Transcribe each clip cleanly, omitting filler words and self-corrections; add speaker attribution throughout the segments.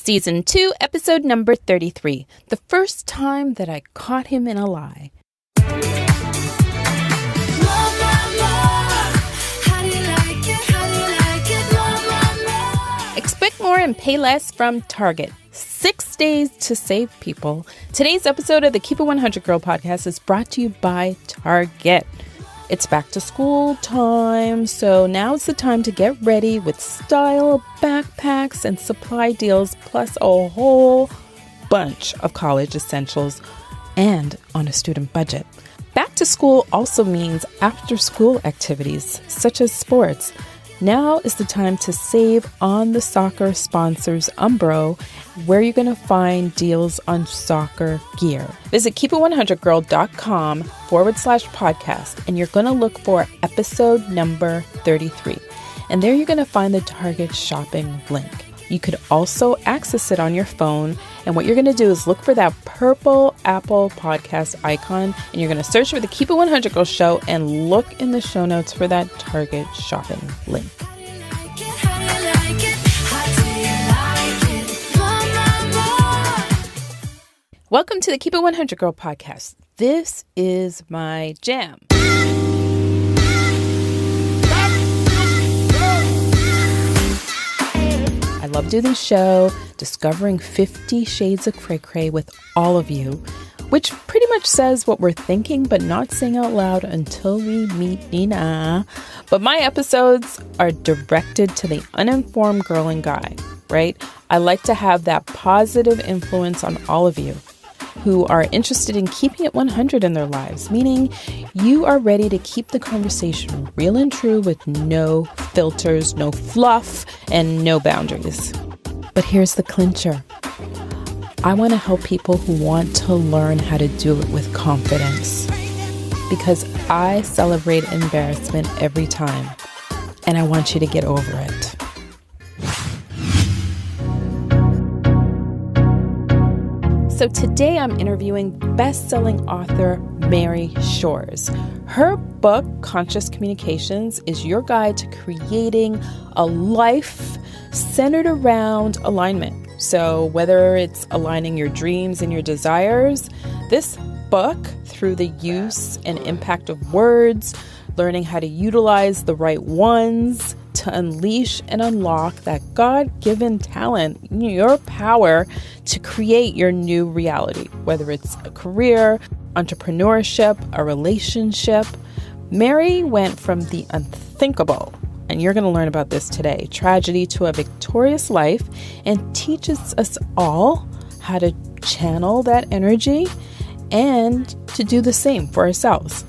Speaker 1: Season 2, episode number 33. The first time that I caught him in a lie. Expect more and pay less from Target. 6 days to save people. Today's episode of the Keep It 100 Girl podcast is brought to you by Target. It's back to school time, so now's the time to get ready with style, backpacks, and supply deals, plus a whole bunch of college essentials and on a student budget. Back to school also means after-school activities, such as sports. Now is the time to save on the soccer sponsors Umbro, where you're going to find deals on soccer gear. Visit keepit100girl.com/podcast, and you're going to look for episode number 33. And there you're going to find the Target shopping link. You could also access it on your phone. And what you're going to do is look for that purple Apple podcast icon, and you're going to search for the Keep It 100 Girl show and look in the show notes for that Target shopping link. Welcome to the Keep It 100 Girl podcast. This is my jam. I love doing the show, discovering 50 Shades of Cray Cray with all of you, which pretty much says what we're thinking but not saying out loud until we meet Nina. But my episodes are directed to the uninformed girl and guy, right? I like to have that positive influence on all of you who are interested in keeping it 100 in their lives, meaning you are ready to keep the conversation real and true with no filters, no fluff, and no boundaries. But here's the clincher. I want to help people who want to learn how to do it with confidence, because I celebrate embarrassment every time, and I want you to get over it. So today I'm interviewing best-selling author Mary Shores. Her book, Conscious Communications, is your guide to creating a life centered around alignment. So whether it's aligning your dreams and your desires, this book, through the use and impact of words, learning how to utilize the right ones, to unleash and unlock that God-given talent, your power to create your new reality, whether it's a career, entrepreneurship, a relationship. Mary went from the unthinkable, and you're going to learn about this today, tragedy to a victorious life, and teaches us all how to channel that energy and to do the same for ourselves.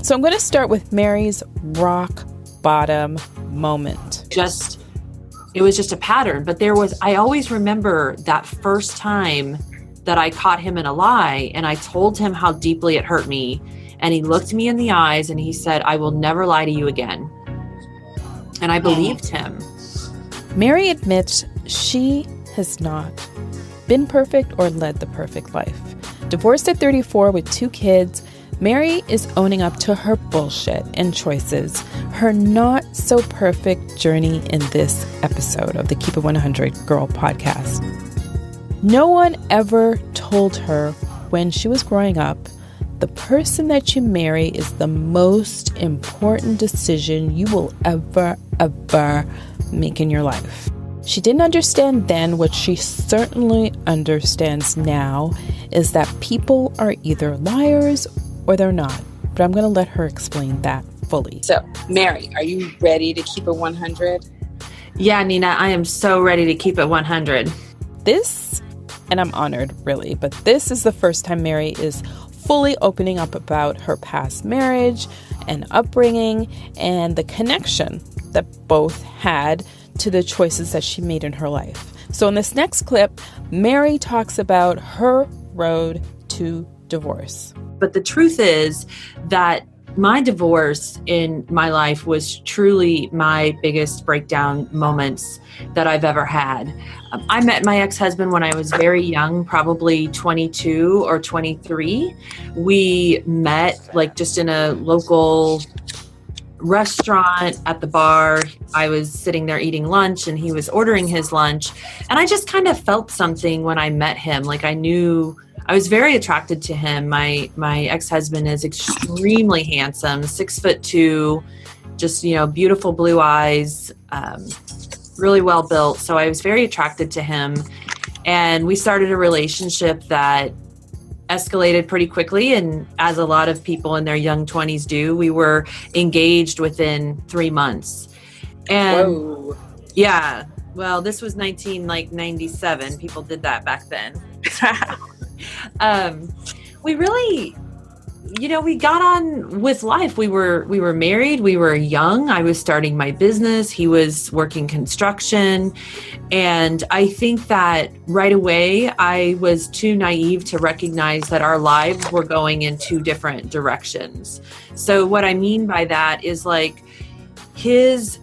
Speaker 1: So I'm going to start with Mary's rock bottom moment.
Speaker 2: It was just a pattern, but I always remember that first time that I caught him in a lie, and I told him how deeply it hurt me, and he looked me in the eyes and he said, "I will never lie to you again." And I believed him.
Speaker 1: Mary admits she has not been perfect or led the perfect life. Divorced at 34 with 2 kids, Mary is owning up to her bullshit and choices, her not so perfect journey in this episode of the Keep It 100 Girl podcast. No one ever told her when she was growing up, the person that you marry is the most important decision you will ever make in your life. She didn't understand then what she certainly understands now, is that people are either liars or they're not. But I'm going to let her explain that fully.
Speaker 3: So, Mary, are you ready to keep it 100?
Speaker 2: Yeah, Nina, I am so ready to keep it 100.
Speaker 1: This, and I'm honored really, but this is the first time Mary is fully opening up about her past marriage and upbringing and the connection that both had to the choices that she made in her life. So in this next clip, Mary talks about her road to divorce.
Speaker 2: But the truth is that my divorce in my life was truly my biggest breakdown moments that I've ever had. I met my ex-husband when I was very young, probably 22 or 23. We met like just in a local restaurant at the bar. I was sitting there eating lunch and he was ordering his lunch. And I just kind of felt something when I met him. Like I knew I was very attracted to him. My ex-husband is extremely handsome, 6'2", just, beautiful blue eyes, really well built. So I was very attracted to him. And we started a relationship that escalated pretty quickly. And as a lot of people in their young 20s do, we were engaged within 3 months. And
Speaker 3: Whoa.
Speaker 2: yeah, well, this was 1997. People did that back then. We really, we got on with life. We were married. We were young. I was starting my business. He was working construction. And I think that right away, I was too naive to recognize that our lives were going in two different directions. So what I mean by that is like his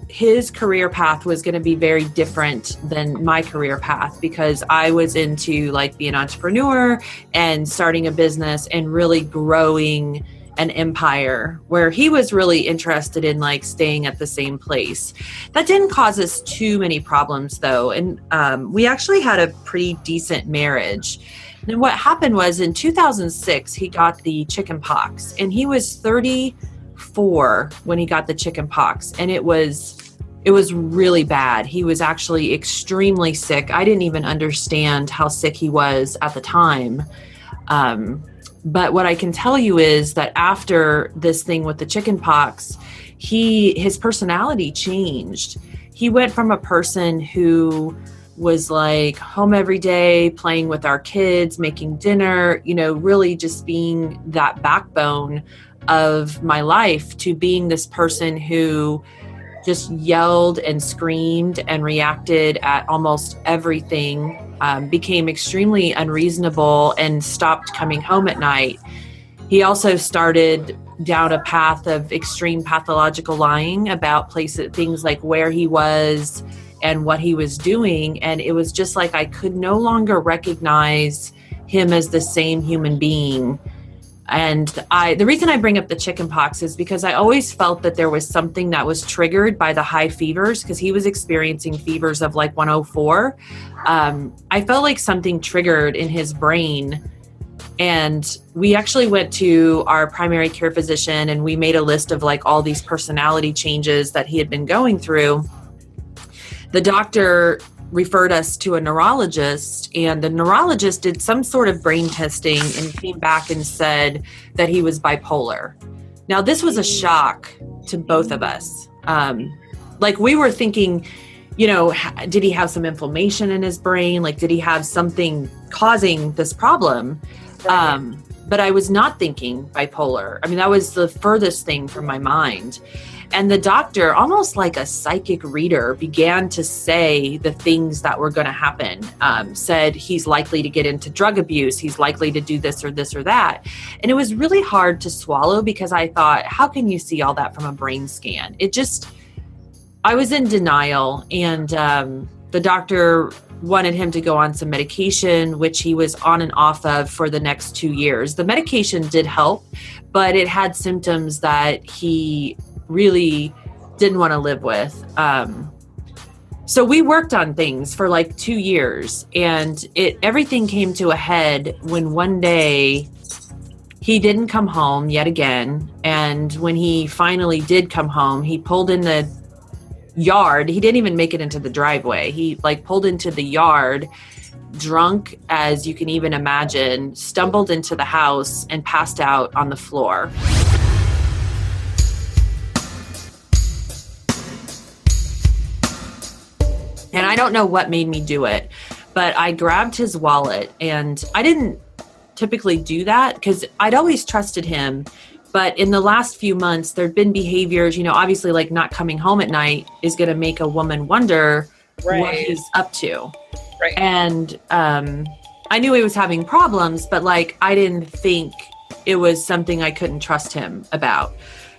Speaker 2: career path was going to be very different than my career path, because I was into like being an entrepreneur and starting a business and really growing an empire, where he was really interested in like staying at the same place. That didn't cause us too many problems though. And we actually had a pretty decent marriage. And what happened was in 2006, he got the chicken pox, and he was 34 when he got the chicken pox. And it was really bad. He was actually extremely sick. I didn't even understand how sick he was at the time. But what I can tell you is that after this thing with the chicken pox, his personality changed. He went from a person who was like home every day, playing with our kids, making dinner, really just being that backbone of my life, to being this person who just yelled and screamed and reacted at almost everything, became extremely unreasonable and stopped coming home at night. He also started down a path of extreme pathological lying about things like where he was and what he was doing. And it was just like I could no longer recognize him as the same human being. And the reason I bring up the chicken pox is because I always felt that there was something that was triggered by the high fevers, because he was experiencing fevers of like 104. I felt like something triggered in his brain. And we actually went to our primary care physician and we made a list of like all these personality changes that he had been going through. The doctor referred us to a neurologist, and the neurologist did some sort of brain testing and came back and said that he was bipolar. Now, this was a shock to both of us. Like we were thinking, did he have some inflammation in his brain? Like, did he have something causing this problem? Right. But I was not thinking bipolar. I mean, that was the furthest thing from my mind. And the doctor, almost like a psychic reader, began to say the things that were going to happen. Said he's likely to get into drug abuse. He's likely to do this or that. And it was really hard to swallow, because I thought, how can you see all that from a brain scan? I was in denial. And the doctor wanted him to go on some medication, which he was on and off of for the next 2 years. The medication did help, but it had symptoms that he really didn't want to live with. So we worked on things for like 2 years, and everything came to a head when one day he didn't come home yet again. And when he finally did come home, he pulled in the yard. He didn't even make it into the driveway. He pulled into the yard, drunk as you can even imagine, stumbled into the house and passed out on the floor. And I don't know what made me do it, but I grabbed his wallet, and I didn't typically do that because I'd always trusted him. But in the last few months, there'd been behaviors, obviously like not coming home at night is going to make a woman wonder what he's up to. Right. And I knew he was having problems, but I didn't think it was something I couldn't trust him about.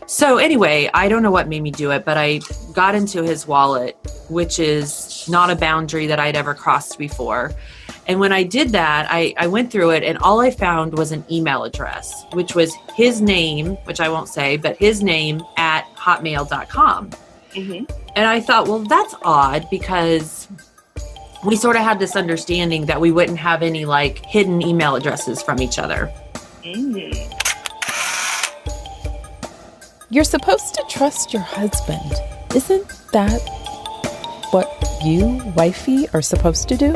Speaker 2: So anyway, I don't know what made me do it, but I got into his wallet, which is not a boundary that I'd ever crossed before. And when I did that, I went through it, and all I found was an email address, which was his name, which I won't say, but his name at hotmail.com.
Speaker 3: Mm-hmm.
Speaker 2: And I thought, well, that's odd, because we sort of had this understanding that we wouldn't have any like hidden email addresses from each other.
Speaker 3: Mm.
Speaker 1: You're supposed to trust your husband. Isn't that what you, wifey, are supposed to do?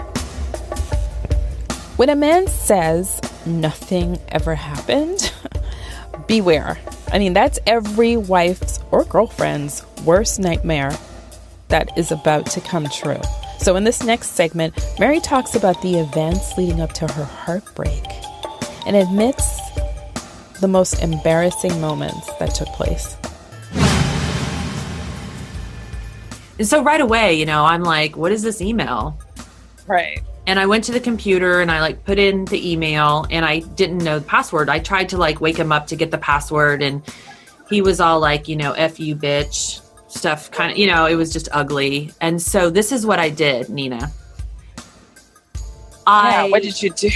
Speaker 1: When a man says nothing ever happened, beware. I mean, that's every wife's or girlfriend's worst nightmare that is about to come true. So in this next segment, Mary talks about the events leading up to her heartbreak and admits the most embarrassing moments that took place.
Speaker 2: And so right away, I'm like, what is this email?
Speaker 3: Right.
Speaker 2: And I went to the computer and I like put in the email, and I didn't know the password. I tried to like wake him up to get the password, and he was all like, F you, bitch, stuff kind of, it was just ugly. And so this is what I did, Nina.
Speaker 3: What did you do?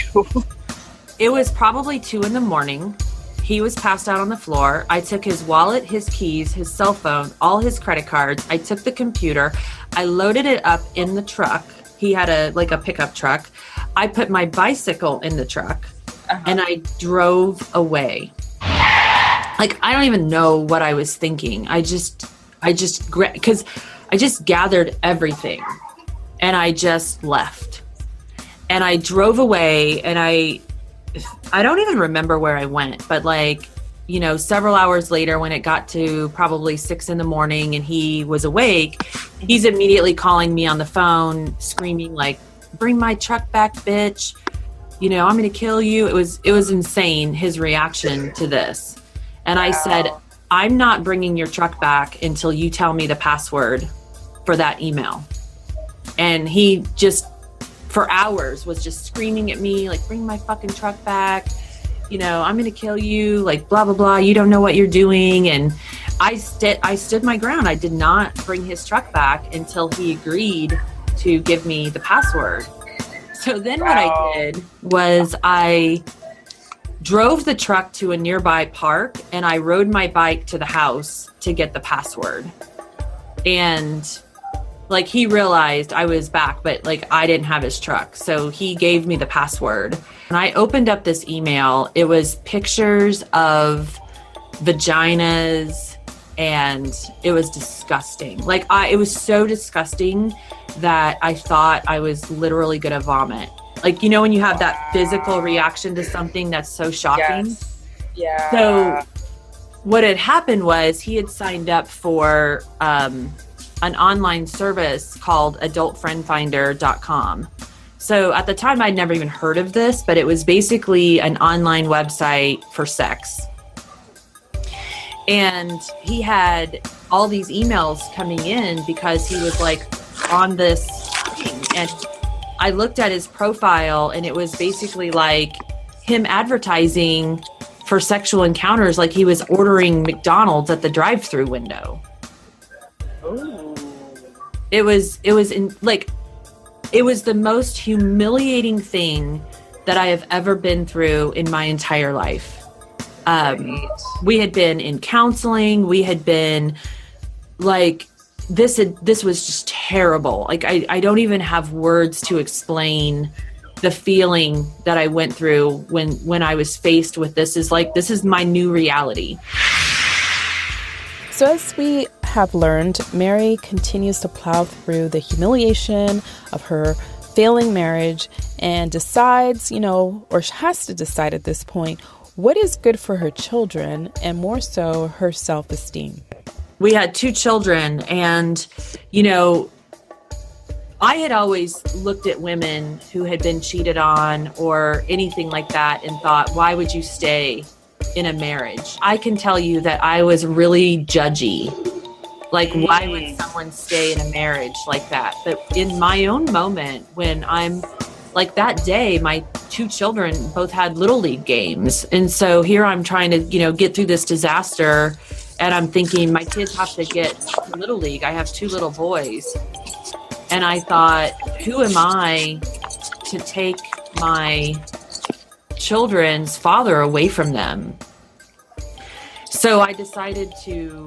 Speaker 2: It was probably 2 a.m. He was passed out on the floor. I took his wallet, his keys, his cell phone, all his credit cards. I took the computer. I loaded it up in the truck. He had a pickup truck. I put my bicycle in the truck, and I drove away. Like, I don't even know what I was thinking. Because I just gathered everything, and I just left. And I drove away, and I don't even remember where I went, but several hours later, when it got to probably 6 a.m. and he was awake, he's immediately calling me on the phone, screaming like, bring my truck back, bitch. I'm going to kill you. It was insane, his reaction to this. And I said, I'm not bringing your truck back until you tell me the password for that email. And he just, for hours, was just screaming at me, like, bring my fucking truck back. I'm going to kill you, like, blah, blah, blah. You don't know what you're doing. And I stood my ground. I did not bring his truck back until he agreed to give me the password. So then what I did was I drove the truck to a nearby park, and I rode my bike to the house to get the password. And he realized I was back, but I didn't have his truck. So he gave me the password. And I opened up this email. It was pictures of vaginas, and it was disgusting. It was so disgusting that I thought I was literally going to vomit. When you have that physical reaction to something that's so shocking.
Speaker 3: Yes. Yeah.
Speaker 2: So what had happened was he had signed up for an online service called adultfriendfinder.com. So at the time, I'd never even heard of this, but it was basically an online website for sex. And he had all these emails coming in because he was on this thing. And I looked at his profile, and it was basically him advertising for sexual encounters, like he was ordering McDonald's at the drive-through window.
Speaker 3: Ooh.
Speaker 2: It was the most humiliating thing that I have ever been through in my entire life. We had been in counseling. We had been this was just terrible. I don't even have words to explain the feeling that I went through when I was faced with this. This is my new reality.
Speaker 1: So as we have learned, Mary continues to plow through the humiliation of her failing marriage and decides, or has to decide at this point, what is good for her children and more so her self-esteem.
Speaker 2: We had 2 children, and, I had always looked at women who had been cheated on or anything like that and thought, why would you stay in a marriage? I can tell you that I was really judgy. Why would someone stay in a marriage like that? But in my own moment, when I'm that day, my 2 children both had Little League games. And so here I'm trying to, get through this disaster. And I'm thinking, my kids have to get to Little League. I have 2 little boys. And I thought, who am I to take my children's father away from them? So I decided to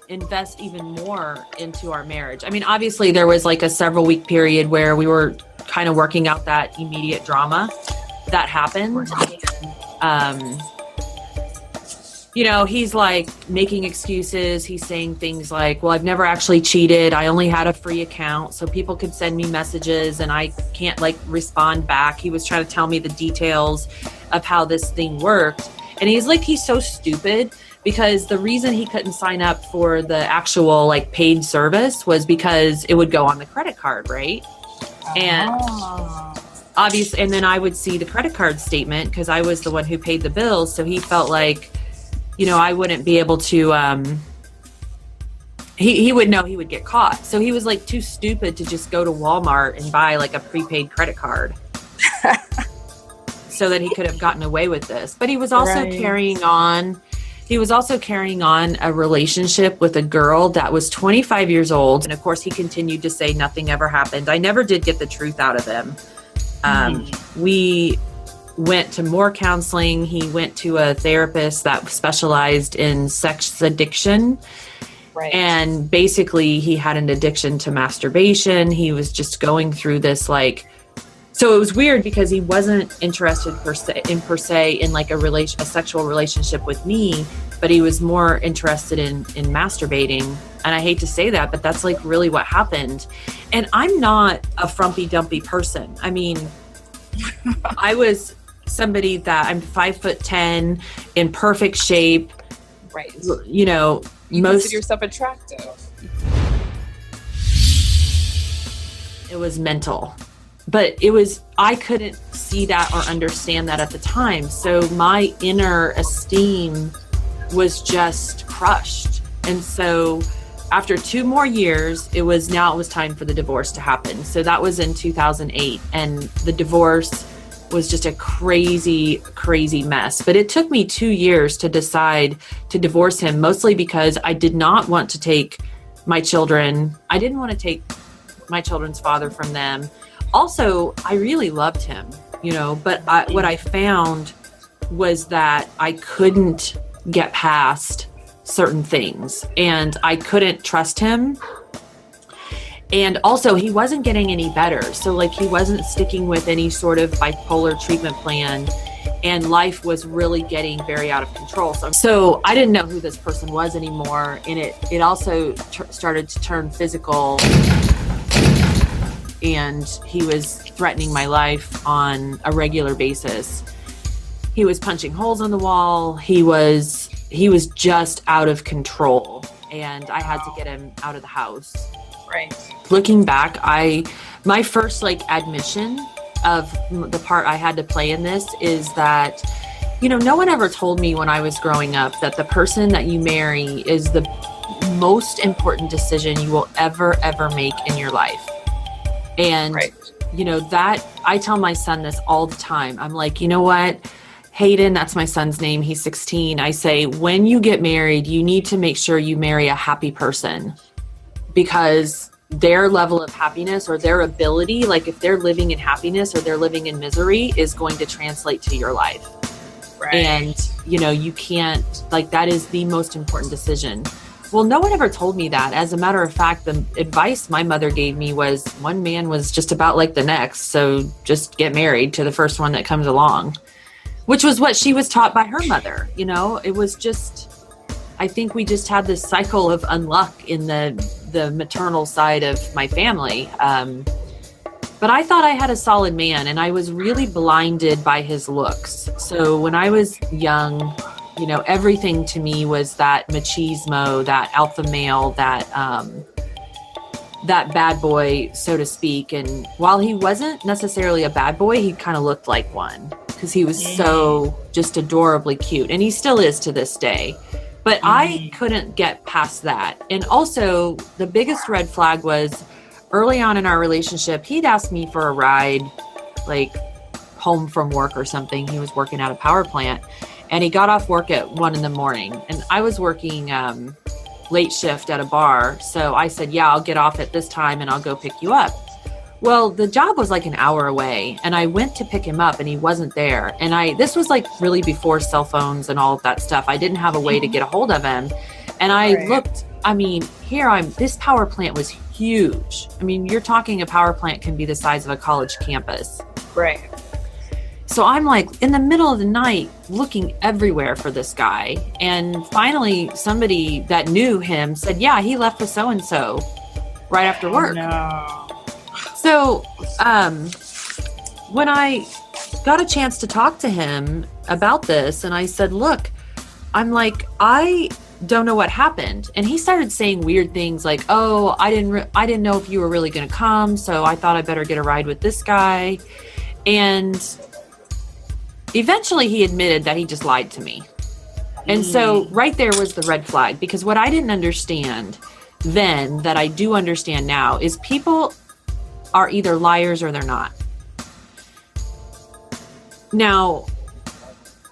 Speaker 2: invest even more into our marriage. I mean, obviously there was like a several week period where we were kind of working out that immediate drama that happened. You know, he's like making excuses. He's saying things like, well, I've never actually cheated. I only had a free account so people could send me messages and I can't like respond back. He was trying to tell me the details of how this thing worked. And he's like, he's so stupid because the reason he couldn't sign up for the actual like paid service was because it would go on the credit card, right? And obviously, and then I would see the credit card statement because I was the one who paid the bills. So he felt like, you know, I wouldn't be able to, he would know he would get caught. So he was like too stupid to just go to Walmart and buy like a prepaid credit card so that he could have gotten away with this. But he was also carrying on a relationship with a girl that was 25 years old. And of course he continued to say nothing ever happened. I never did get the truth out of him. We went to more counseling. He went to a therapist that specialized in sex addiction.
Speaker 3: Right.
Speaker 2: And basically he had an addiction to masturbation. He was just going through this like, so it was weird because he wasn't interested per se in like a sexual relationship with me, but he was more interested in masturbating. And I hate to say that, but that's like really what happened. And I'm not a frumpy dumpy person. I mean, I was somebody that I'm 5'10", in perfect shape.
Speaker 3: Right.
Speaker 2: You know,
Speaker 3: you consider yourself attractive.
Speaker 2: It was mental, but I couldn't see that or understand that at the time. So my inner esteem was just crushed. And so after 2 more years, it was time for the divorce to happen. So that was in 2008. And the divorce was just a crazy, crazy mess. But it took me 2 years to decide to divorce him, mostly because I did not want to take my children. I didn't want to take my children's father from them. Also, I really loved him, you know, but what I found was that I couldn't get past certain things and I couldn't trust him. And also he wasn't getting any better. So like he wasn't sticking with any sort of bipolar treatment plan and life was really getting very out of control. So I didn't know who this person was anymore. And it also started to turn physical and he was threatening my life on a regular basis. He was punching holes in the wall. He was just out of control and I had to get him out of the house.
Speaker 3: Right.
Speaker 2: Looking back, my first like admission of the part I had to play in this is that, you know, no one ever told me when I was growing up that the person that you marry is the most important decision you will ever make in your life. And, you know, that I tell my son this all the time. I'm like, you know what? Hayden, that's my son's name. He's 16. I say, when you get married, you need to make sure you marry a happy person because their level of happiness or their ability, like if they're living in happiness or they're living in misery is going to translate to your life. Right. And, you know, you can't, like, that is the most important decision. Well, no one ever told me that. As a matter of fact, the advice my mother gave me was one man was just about like the next. So just get married to the first one that comes along, which was what she was taught by her mother. You know, it was just, I think we just had this cycle of unluck in the maternal side of my family. But I thought I had a solid man and I was really blinded by his looks. So when I was young, you know, everything to me was that machismo, that alpha male, that bad boy, so to speak. And while he wasn't necessarily a bad boy, he kind of looked like one because he was so just adorably cute. And he still is to this day. But I couldn't get past that. And also the biggest red flag was early on in our relationship, he'd asked me for a ride, like home from work or something. He was working at a power plant and he got off work at 1 a.m. and I was working late shift at a bar. So I said, yeah, I'll get off at this time and I'll go pick you up. Well, the job was like an hour away and I went to pick him up and he wasn't there. And this was like really before cell phones and all of that stuff. I didn't have a way to get a hold of him. And I I mean, this power plant was huge. I mean, you're talking a power plant can be the size of a college campus.
Speaker 3: Right.
Speaker 2: So I'm like in the middle of the night looking everywhere for this guy. And finally somebody that knew him said, yeah, he left with so-and-so right after work.
Speaker 3: No.
Speaker 2: So when I got a chance to talk to him about this, and I said, look, I'm like, I don't know what happened. And he started saying weird things like, oh, I didn't know if you were really going to come, so I thought I better get a ride with this guy. And eventually he admitted that he just lied to me. And so right there was the red flag, because what I didn't understand then that I do understand now is people are either liars or they're not. Now,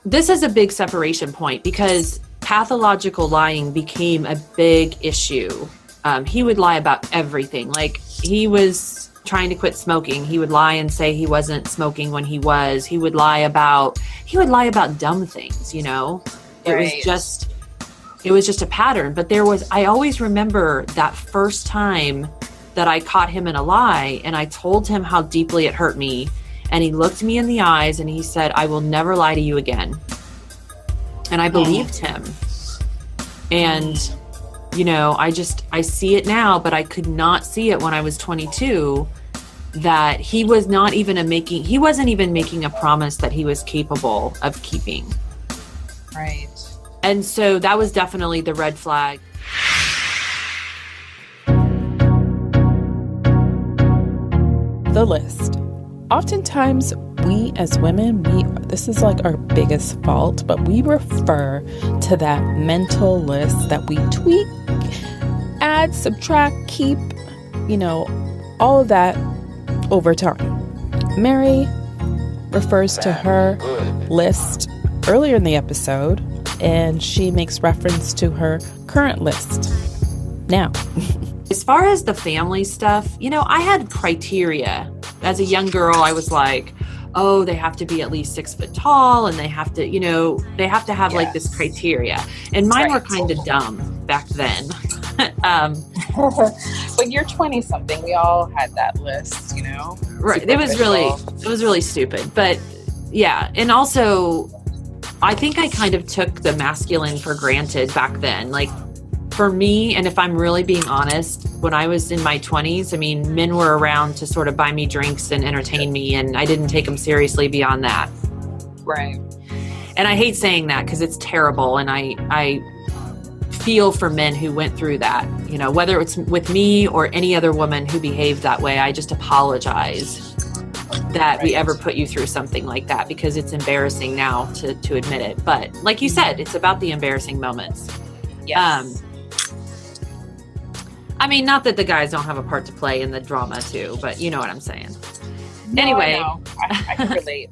Speaker 2: this is a big separation point because pathological lying became a big issue. He would lie about everything. Like he was trying to quit smoking. He would lie and say he wasn't smoking when he was. He would lie about dumb things, you know?
Speaker 3: Right.
Speaker 2: It was just a pattern. But I always remember that first time that I caught him in a lie, and I told him how deeply it hurt me. And he looked me in the eyes and he said, I will never lie to you again. And I believed him. And, you know, I see it now, but I could not see it when I was 22, that he wasn't even making a promise that he was capable of keeping.
Speaker 3: Right.
Speaker 2: And so that was definitely the red flag.
Speaker 1: The list. Oftentimes, we as women, this is like our biggest fault, but we refer to that mental list that we tweak, add, subtract, keep, you know, all of that over time. Mary refers to her list earlier in the episode, and she makes reference to her current list now.
Speaker 2: As far as the family stuff, you know, I had criteria. As a young girl, I was like, oh, they have to be at least 6 foot tall, and they have to, you know, have like this criteria. And mine were kind of dumb back then.
Speaker 3: When you're 20 something, we all had that list, you know?
Speaker 2: Right. It was really stupid. But yeah. And also, I think I kind of took the masculine for granted back then. Like, for me, and if I'm really being honest, when I was in my 20s, I mean, men were around to sort of buy me drinks and entertain me, and I didn't take them seriously beyond that.
Speaker 3: Right.
Speaker 2: And I hate saying that because it's terrible, and I feel for men who went through that. You know, whether it's with me or any other woman who behaved that way, I just apologize that we ever put you through something like that, because it's embarrassing now to admit it. But like you said, it's about the embarrassing moments.
Speaker 3: Yes.
Speaker 2: I mean, not that the guys don't have a part to play in the drama too, but you know what I'm saying.
Speaker 3: No,
Speaker 2: anyway,
Speaker 3: I can relate.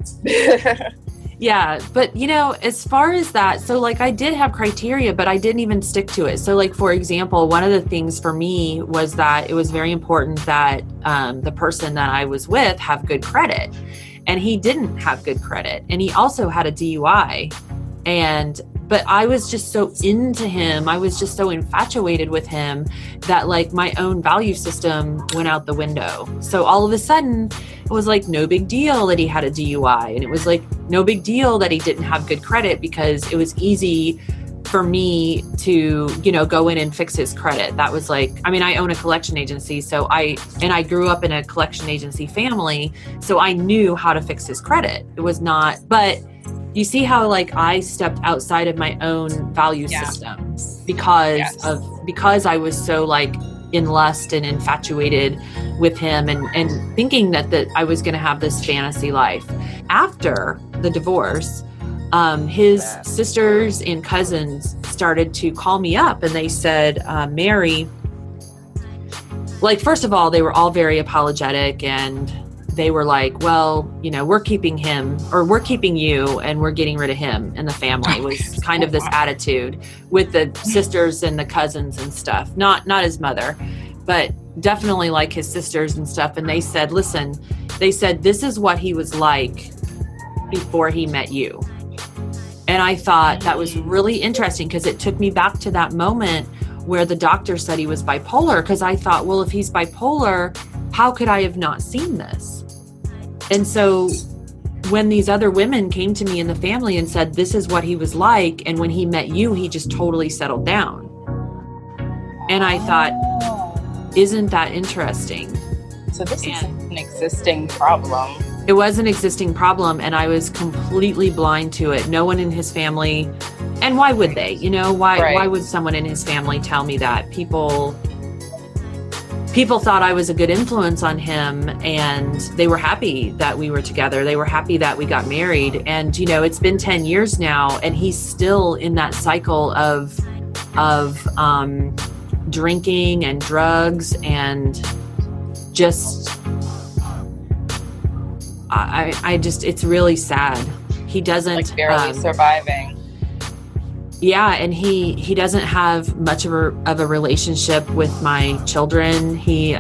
Speaker 2: Yeah, but you know, as far as that, so like I did have criteria, but I didn't even stick to it. So like, for example, one of the things for me was that it was very important that the person that I was with have good credit, and he didn't have good credit, and he also had a DUI. But I was just so into him. I was just so infatuated with him that like my own value system went out the window. So all of a sudden it was like no big deal that he had a DUI. And it was like no big deal that he didn't have good credit, because it was easy for me to, you know, go in and fix his credit. That was like, I mean, I own a collection agency. So I grew up in a collection agency family. So I knew how to fix his credit. It was not, but you see how like I stepped outside of my own value system because I was so like in lust and infatuated with him and thinking that I was going to have this fantasy life. After the divorce, his sisters and cousins started to call me up, and they said, Mary, like, first of all, they were all very apologetic, and they were like, well, you know, we're keeping him, or we're keeping you, and we're getting rid of him in the family. Was kind of this attitude with the sisters and the cousins and stuff. Not his mother, but definitely like his sisters and stuff. And they said, listen, this is what he was like before he met you. And I thought that was really interesting, because it took me back to that moment where the doctor said he was bipolar, because I thought, well, if he's bipolar, how could I have not seen this? And so when these other women came to me in the family and said, this is what he was like, and when he met you, he just totally settled down. And I thought, isn't that interesting?
Speaker 3: So this is an existing problem.
Speaker 2: It was an existing problem, and I was completely blind to it. No one in his family, and why would they? You know, why would someone in his family tell me that? People thought I was a good influence on him, and they were happy that we were together. They were happy that we got married. And, you know, it's been 10 years now, and he's still in that cycle of drinking and drugs, and just, I just, it's really sad. He doesn't,
Speaker 3: like, barely surviving.
Speaker 2: Yeah, and he doesn't have much of a relationship with my children. He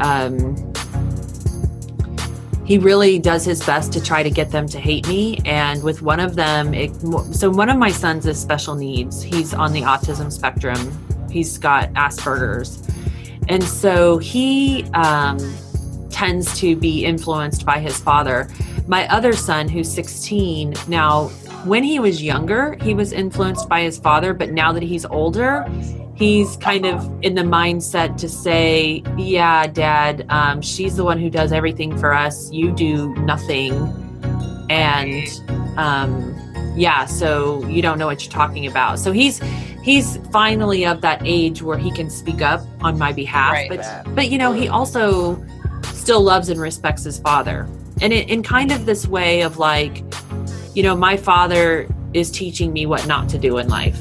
Speaker 2: really does his best to try to get them to hate me. And with one of them, so one of my sons is special needs. He's on the autism spectrum. He's got Asperger's. And so he tends to be influenced by his father. My other son, who's 16, now, when he was younger, he was influenced by his father, but now that he's older, he's kind of in the mindset to say, yeah, Dad, she's the one who does everything for us. You do nothing. And yeah, so you don't know what you're talking about. So he's finally of that age where he can speak up on my behalf.
Speaker 3: Right.
Speaker 2: But you know, he also still loves and respects his father. And in kind of this way of like, you know, my father is teaching me what not to do in life.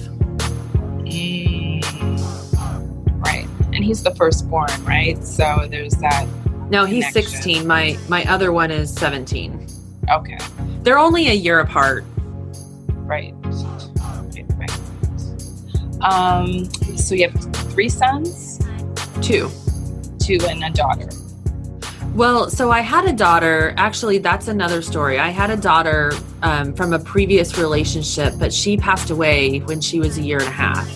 Speaker 3: Right. And he's the firstborn, right? So there's that.
Speaker 2: No, he's
Speaker 3: connection.
Speaker 2: 16. My other one is 17.
Speaker 3: Okay.
Speaker 2: They're only a year apart.
Speaker 3: Right. So you have 3 sons?
Speaker 2: 2
Speaker 3: and a daughter.
Speaker 2: Well, so I had a daughter. Actually, that's another story. I had a daughter from a previous relationship, but she passed away when she was a year and a half.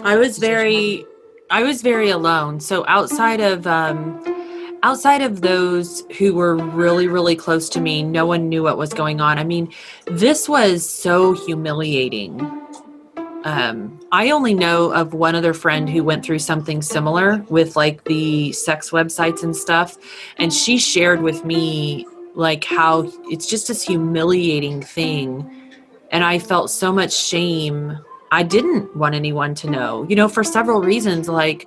Speaker 2: I was very alone. So outside of those who were really, really close to me, no one knew what was going on. I mean, this was so humiliating. I only know of one other friend who went through something similar with like the sex websites and stuff. And she shared with me like how it's just this humiliating thing. And I felt so much shame. I didn't want anyone to know, you know, for several reasons. Like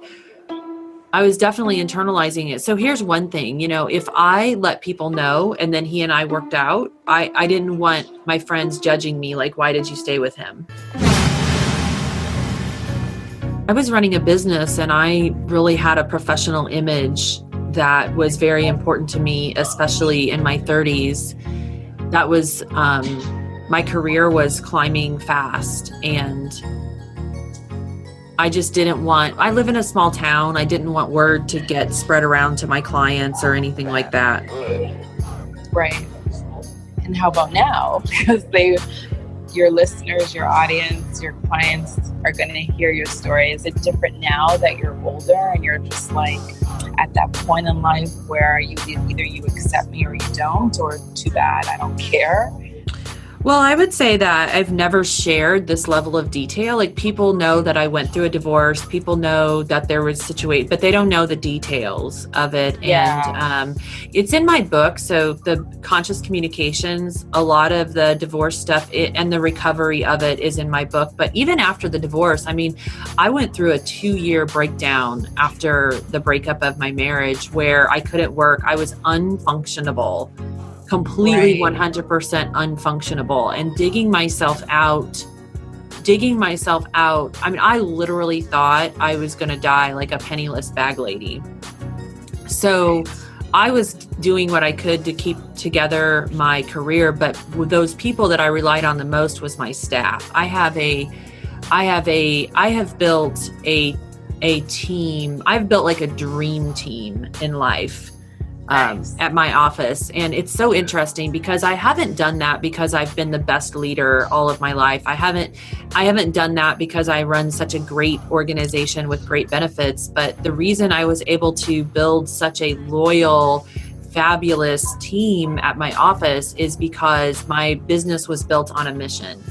Speaker 2: I was definitely internalizing it. So here's one thing, you know, if I let people know and then he and I worked out, I didn't want my friends judging me. Like, why did you stay with him? I was running a business and I really had a professional image that was very important to me, especially in my 30s. That was, my career was climbing fast, and I just didn't want, I live in a small town. I didn't want word to get spread around to my clients or anything like that.
Speaker 3: Right. And how about now? Because your listeners, your audience, your clients are going to hear your story. Is it different now that you're older and you're just like at that point in life where either you accept me or you don't, or too bad, I don't care?
Speaker 2: Well, I would say that I've never shared this level of detail. Like people know that I went through a divorce. People know that there was situation, but they don't know the details of it.
Speaker 3: Yeah.
Speaker 2: And it's in my book. So the conscious communications, a lot of the divorce stuff and the recovery of it is in my book. But even after the divorce, I mean, I went through a 2-year breakdown after the breakup of my marriage where I couldn't work. I was unfunctionable. Completely 100% unfunctionable, and digging myself out. I mean, I literally thought I was going to die like a penniless bag lady. So I was doing what I could to keep together my career, but with those people that I relied on the most was my staff. I have built a team. I've built like a dream team in life.
Speaker 3: Nice.
Speaker 2: at my office. And it's so interesting because I haven't done that because I've been the best leader all of my life. I haven't done that because I run such a great organization with great benefits. But the reason I was able to build such a loyal, fabulous team at my office is because my business was built on a mission.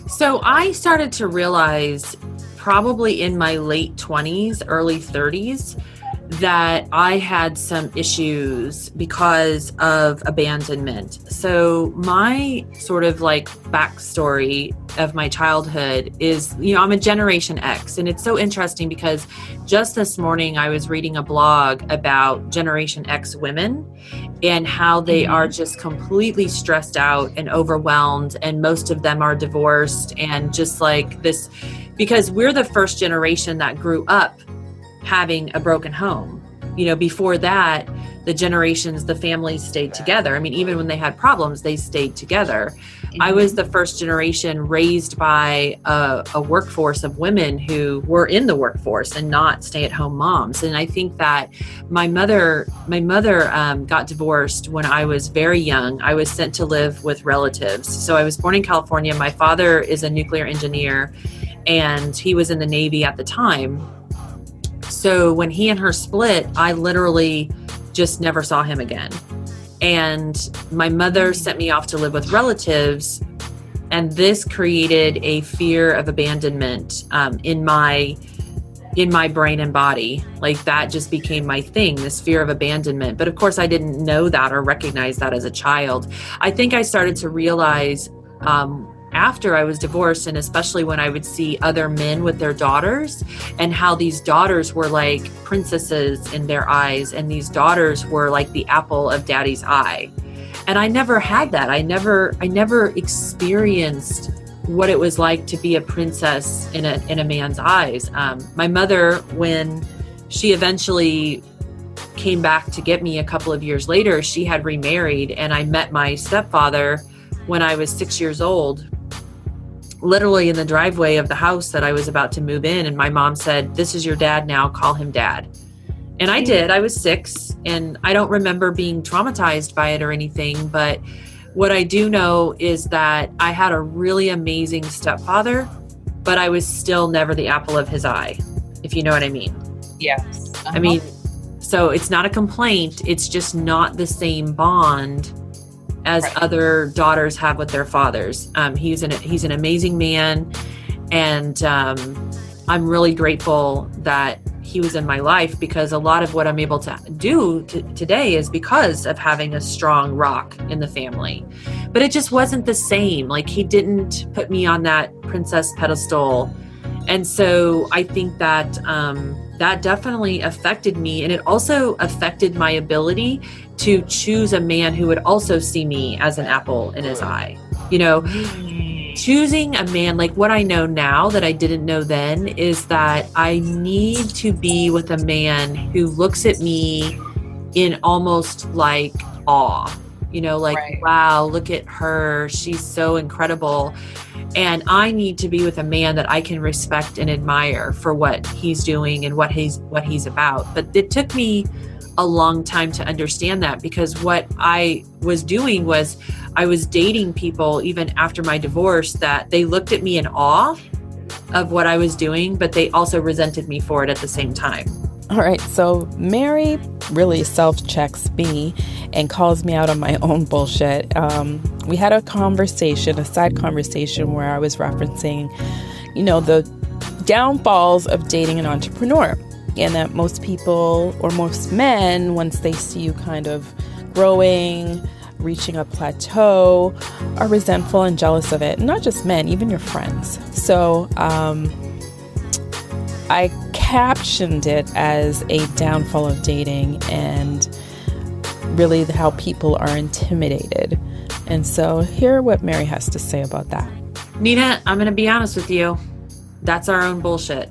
Speaker 2: So I started to realize probably in my late 20s, early 30s, that I had some issues because of abandonment. So my sort of like backstory of my childhood is, I'm a Generation X. And it's so interesting because just this morning I was reading a blog about Generation X women and how they are just completely stressed out and overwhelmed. And most of them are divorced and just like this, because we're the first generation that grew up having a broken home. Before that, the families stayed together. I mean, even when they had problems, they stayed together. I was the first generation raised by a workforce of women who were in the workforce and not stay-at-home moms. And I think that my mother got divorced when I was very young. I was sent to live with relatives. So I was born in California. My father is a nuclear engineer, and he was in the Navy at the time. So when he and her split, I literally just never saw him again. And my mother sent me off to live with relatives. And this created a fear of abandonment in my brain and body. Like that just became my thing, this fear of abandonment. But of course, I didn't know that or recognize that as a child. I think I started to realize after I was divorced, and especially when I would see other men with their daughters and how these daughters were like princesses in their eyes, and these daughters were like the apple of daddy's eye. And I never had that. I never experienced what it was like to be a princess in a man's eyes. My mother, when she eventually came back to get me a couple of years later, she had remarried, and I met my stepfather when I was 6 years old, literally in the driveway of the house that I was about to move in. And my mom said, "This is your dad now, call him dad." And I did. I was 6, and I don't remember being traumatized by it or anything. But what I do know is that I had a really amazing stepfather, but I was still never the apple of his eye, if you know what I mean.
Speaker 3: Yes.
Speaker 2: I mean, so it's not a complaint. It's just not the same bond as other daughters have with their fathers. He's an amazing man, and I'm really grateful that he was in my life, because a lot of what I'm able to do today is because of having a strong rock in the family. But it just wasn't the same. Like, he didn't put me on that princess pedestal. And so I think that that definitely affected me. And it also affected my ability to choose a man who would also see me as an apple in his eye. Choosing a man, like what I know now that I didn't know then, is that I need to be with a man who looks at me in almost like awe. Wow, look at her. She's so incredible. And I need to be with a man that I can respect and admire for what he's doing and what he's about. But it took me a long time to understand that, because what I was doing was I was dating people even after my divorce that they looked at me in awe of what I was doing, but they also resented me for it at the same time.
Speaker 1: All right, so Mary really self-checks me and calls me out on my own bullshit. We had a side conversation where I was referencing, the downfalls of dating an entrepreneur, and that most people, or most men, once they see you kind of growing, reaching a plateau, are resentful and jealous of it. Not just men, even your friends. So I captioned it as a downfall of dating, and really how people are intimidated. And so hear what Mary has to say about that.
Speaker 2: Nina, I'm going to be honest with you. That's our own bullshit.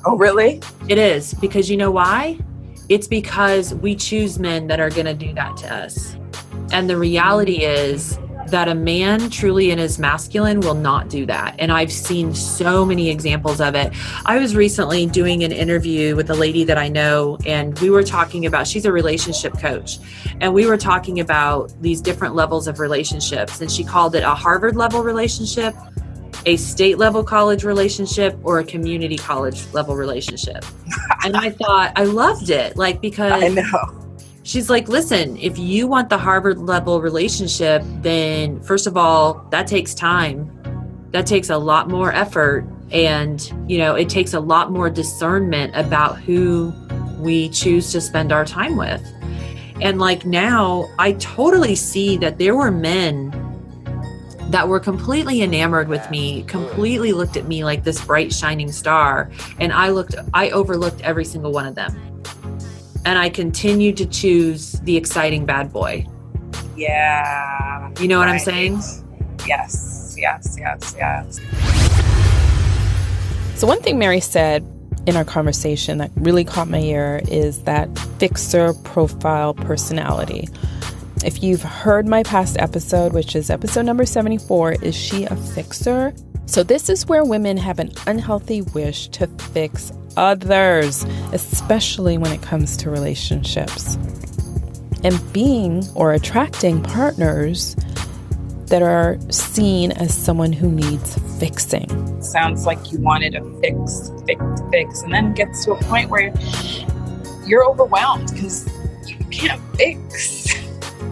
Speaker 3: Oh, really?
Speaker 2: It is. Because you know why? It's because we choose men that are going to do that to us. And the reality is that a man truly in his masculine will not do that. And I've seen so many examples of it. I was recently doing an interview with a lady that I know, and we were talking about, she's a relationship coach, and we were talking about these different levels of relationships. And she called it a Harvard level relationship, a state level college relationship, or a community college level relationship. And I thought, I loved it. Like, because
Speaker 3: I know.
Speaker 2: She's like, listen, if you want the Harvard level relationship, then first of all, that takes time. That takes a lot more effort. And, it takes a lot more discernment about who we choose to spend our time with. And like now, I totally see that there were men that were completely enamored with me, completely looked at me like this bright shining star. And I overlooked every single one of them. And I continued to choose the exciting bad boy.
Speaker 3: Yeah.
Speaker 2: You know what I'm saying?
Speaker 3: Yes.
Speaker 1: So one thing Mary said in our conversation that really caught my ear is that fixer profile personality. If you've heard my past episode, which is episode number 74, Is She a Fixer? So this is where women have an unhealthy wish to fix others, especially when it comes to relationships. And being or attracting partners that are seen as someone who needs fixing.
Speaker 3: Sounds like you wanted to fix, and then it gets to a point where you're overwhelmed because you can't fix.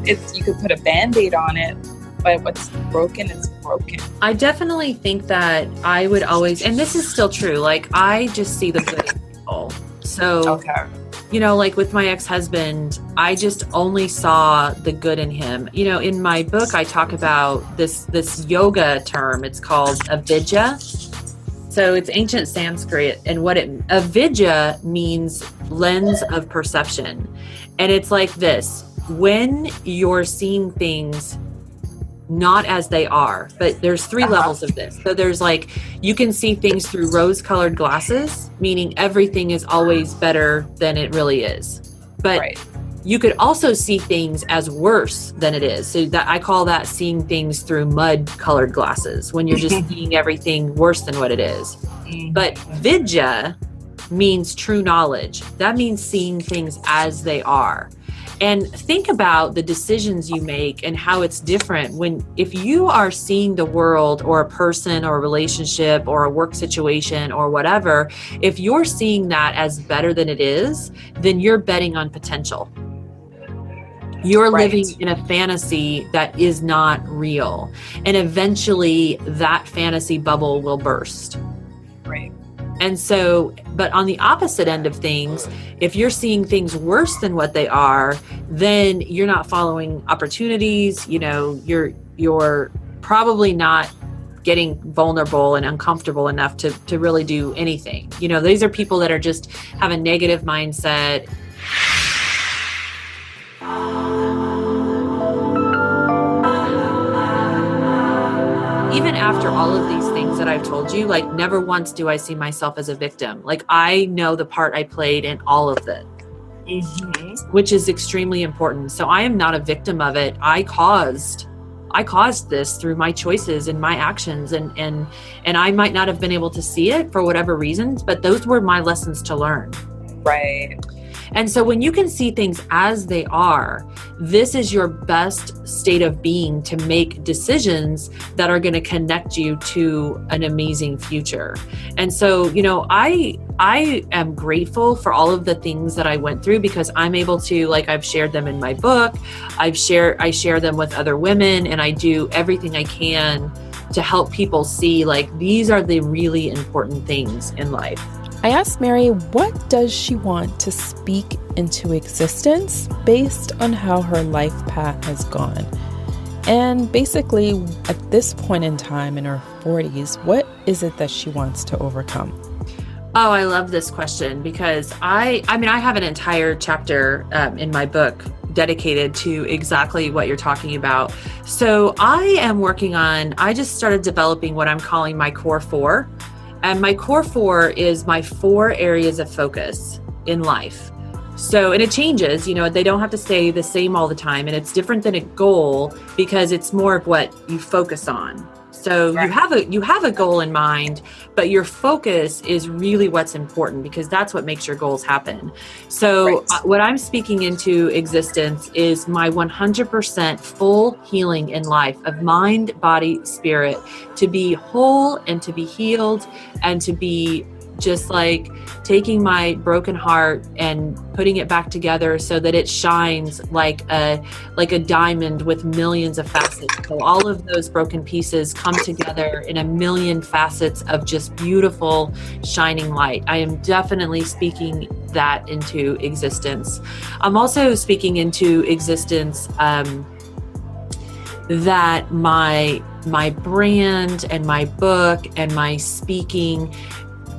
Speaker 3: You could put a Band-Aid on it, but what's broken is broken.
Speaker 2: I definitely think that I would always, and this is still true, like I just see the good in people. So,
Speaker 3: okay.
Speaker 2: Like with my ex-husband, I just only saw the good in him. In my book, I talk about this yoga term. It's called avidya. So it's ancient Sanskrit, and avidya means lens of perception. And it's like this: when you're seeing things not as they are, but there's three levels of this. So there's like, you can see things through rose-colored glasses, meaning everything is always better than it really is. But you could also see things as worse than it is. So that I call that seeing things through mud-colored glasses, when you're just seeing everything worse than what it is. But vidya means true knowledge. That means seeing things as they are. And think about the decisions you make and how it's different if you are seeing the world or a person or a relationship or a work situation or whatever, if you're seeing that as better than it is, then you're betting on potential. You're living in a fantasy that is not real. And eventually that fantasy bubble will burst.
Speaker 3: Right. And
Speaker 2: so, but on the opposite end of things, if you're seeing things worse than what they are, then you're not following opportunities. You're probably not getting vulnerable and uncomfortable enough to really do anything. These are people that are just have a negative mindset. Even after all of these things that I've told you, like never once do I see myself as a victim. Like I know the part I played in all of it, which is extremely important. So I am not a victim of it. I caused this through my choices and my actions, and I might not have been able to see it for whatever reasons, but those were my lessons to learn.
Speaker 3: Right.
Speaker 2: And so when you can see things as they are, this is your best state of being to make decisions that are going to connect you to an amazing future. And so, I am grateful for all of the things that I went through, because I'm able to, like I've shared them in my book, I share them with other women, and I do everything I can to help people see like these are the really important things in life.
Speaker 1: I asked Mary, what does she want to speak into existence based on how her life path has gone? And basically, at this point in time in her 40s, what is it that she wants to overcome?
Speaker 2: Oh, I love this question, because I have an entire chapter in my book dedicated to exactly what you're talking about. So I just started developing what I'm calling my core four. And my core four is my 4 areas of focus in life. So, and it changes, they don't have to stay the same all the time. And it's different than a goal because it's more of what you focus on. So
Speaker 3: Right.
Speaker 2: you have a goal in mind, but your focus is really what's important because that's what makes your goals happen. So
Speaker 3: Right.
Speaker 2: what I'm speaking into existence is my 100% full healing in life of mind, body, spirit, to be whole and to be healed and to be just like taking my broken heart and putting it back together so that it shines like a diamond with millions of facets. So all of those broken pieces come together in a million facets of just beautiful shining light. I am definitely speaking that into existence. I'm also speaking into existence that my brand and my book and my speaking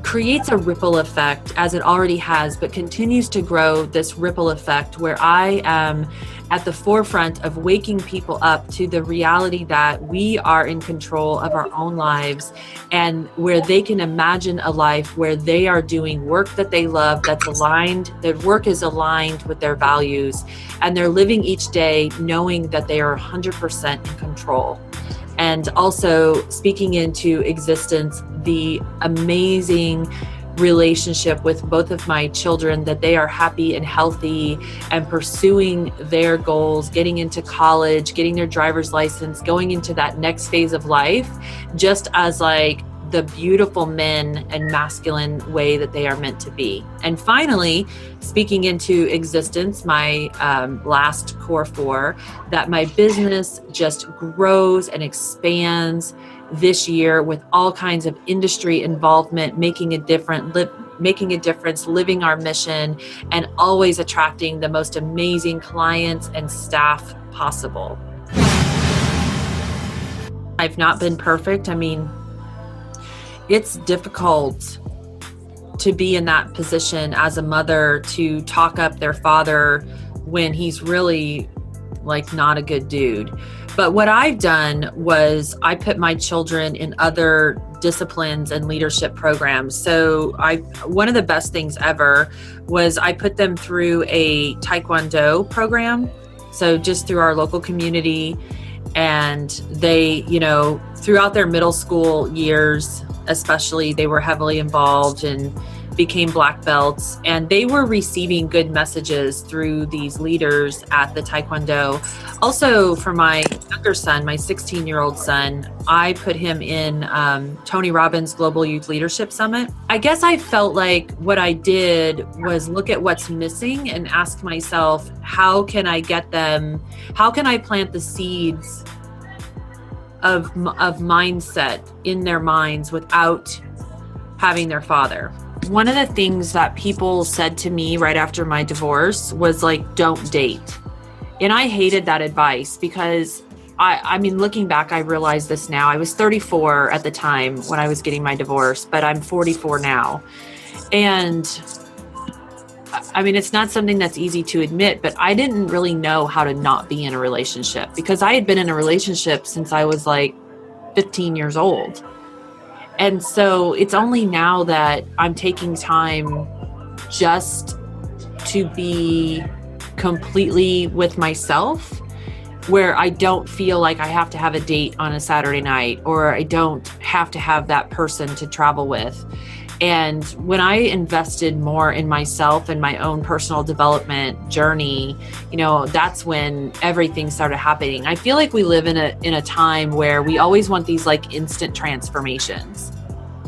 Speaker 2: creates a ripple effect, as it already has, but continues to grow this ripple effect where I am at the forefront of waking people up to the reality that we are in control of our own lives, and where they can imagine a life where they are doing work that they love, that's aligned, their work is aligned with their values, and they're living each day knowing that they are 100% in control. And also speaking into existence the amazing relationship with both of my children, that they are happy and healthy and pursuing their goals, getting into college, getting their driver's license, going into that next phase of life, just as like the beautiful men and masculine way that they are meant to be. And finally, speaking into existence, my last core four, that my business just grows and expands this year with all kinds of industry involvement, making a difference, living our mission, and always attracting the most amazing clients and staff possible. I've not been perfect. I mean, it's difficult to be in that position as a mother, to talk up their father when he's really like not a good dude. But what I've done was I put my children in other disciplines and leadership programs. So one of the best things ever was I put them through a Taekwondo program. So just through our local community, and they, throughout their middle school years, especially, they were heavily involved and became black belts, and they were receiving good messages through these leaders at the Taekwondo. Also for my younger son, my 16-year-old son, I put him in Tony Robbins' Global Youth Leadership Summit. I guess I felt like what I did was look at what's missing and ask myself, how can I plant the seeds of mindset in their minds without having their father. One of the things that people said to me right after my divorce was like, don't date. And I hated that advice because I mean, looking back, I realize this now. I was 34 at the time when I was getting my divorce, but I'm 44 now. And I mean, it's not something that's easy to admit, but I didn't really know how to not be in a relationship because I had been in a relationship since I was like 15 years old. And so it's only now that I'm taking time just to be completely with myself, where I don't feel like I have to have a date on a Saturday night, or I don't have to have that person to travel with. And when I invested more in myself and my own personal development journey, that's when everything started happening. I feel like we live in a time where we always want these like instant transformations.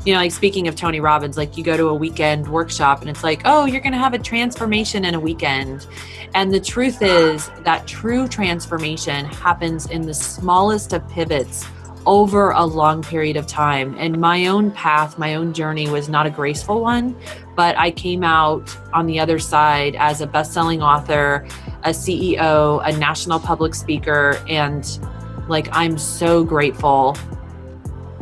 Speaker 2: Like speaking of Tony Robbins, like you go to a weekend workshop and it's like, oh, you're going to have a transformation in a weekend. And the truth is that true transformation happens in the smallest of pivots over a long period of time. And my own path, my own journey was not a graceful one, but I came out on the other side as a best-selling author, a CEO, a national public speaker. And like, I'm so grateful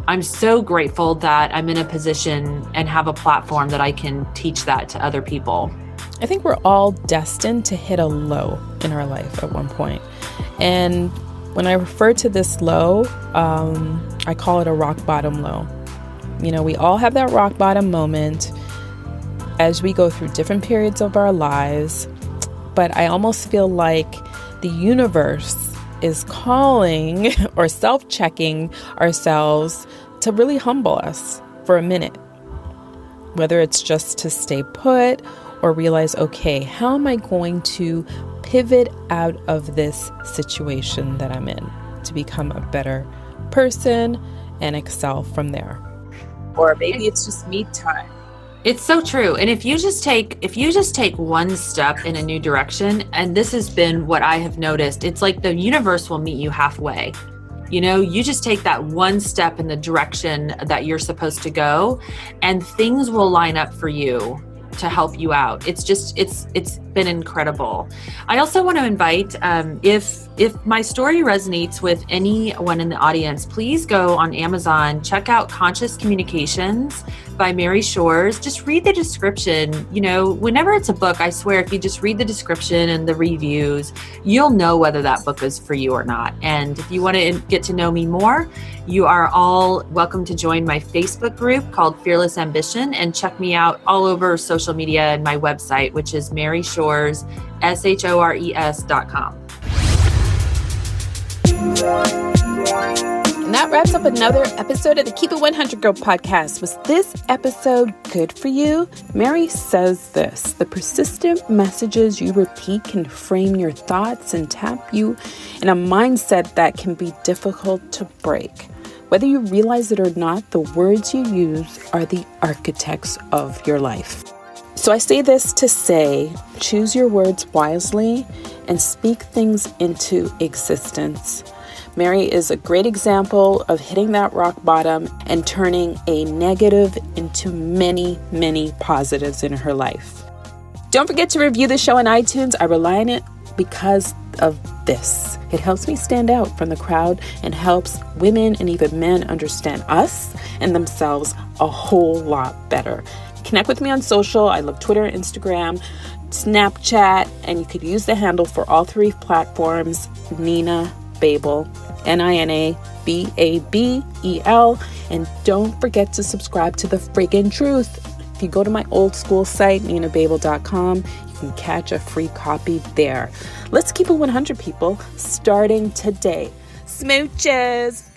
Speaker 2: that I'm in a position and have a platform that I can teach that to other people.
Speaker 1: I think we're all destined to hit a low in our life at one point. And when I refer to this low, I call it a rock bottom low. We all have that rock bottom moment as we go through different periods of our lives. but I almost feel like the universe is calling or self-checking ourselves to really humble us for a minute. Whether it's just to stay put or realize, okay, how am I going to pivot out of this situation that I'm in to become a better person and excel from there?
Speaker 3: Or maybe it's just me time.
Speaker 2: It's so true. And if you just take one step in a new direction, and this has been what I have noticed, it's like the universe will meet you halfway. You just take that one step in the direction that you're supposed to go, and things will line up for you to help you out. It's been incredible. I also want to invite, if my story resonates with anyone in the audience, please go on Amazon, check out Conscious Communications by Mary Shores. Just read the description. Whenever it's a book, I swear, if you just read the description and the reviews, you'll know whether that book is for you or not. And if you want to get to know me more, you are all welcome to join my Facebook group called Fearless Ambition, and check me out all over social media and my website, which is maryshores.com.
Speaker 1: And that wraps up another episode of the Keep It 100 Girl podcast. Was this episode good for you? Mary says this: the persistent messages you repeat can frame your thoughts and tap you in a mindset that can be difficult to break. Whether you realize it or not, the words you use are the architects of your life. So I say this to say, choose your words wisely and speak things into existence. Mary is a great example of hitting that rock bottom and turning a negative into many, many positives in her life. Don't forget to review the show on iTunes. I rely on it because of this. It helps me stand out from the crowd and helps women and even men understand us and themselves a whole lot better. Connect with me on social. I love Twitter, Instagram, Snapchat, and you could use the handle for all three platforms, Nina Babel, NINABABEL. And don't forget to subscribe to The Friggin' Truth. If you go to my old school site, ninababel.com, you can catch a free copy there. Let's keep it 100, people, starting today. Smooches!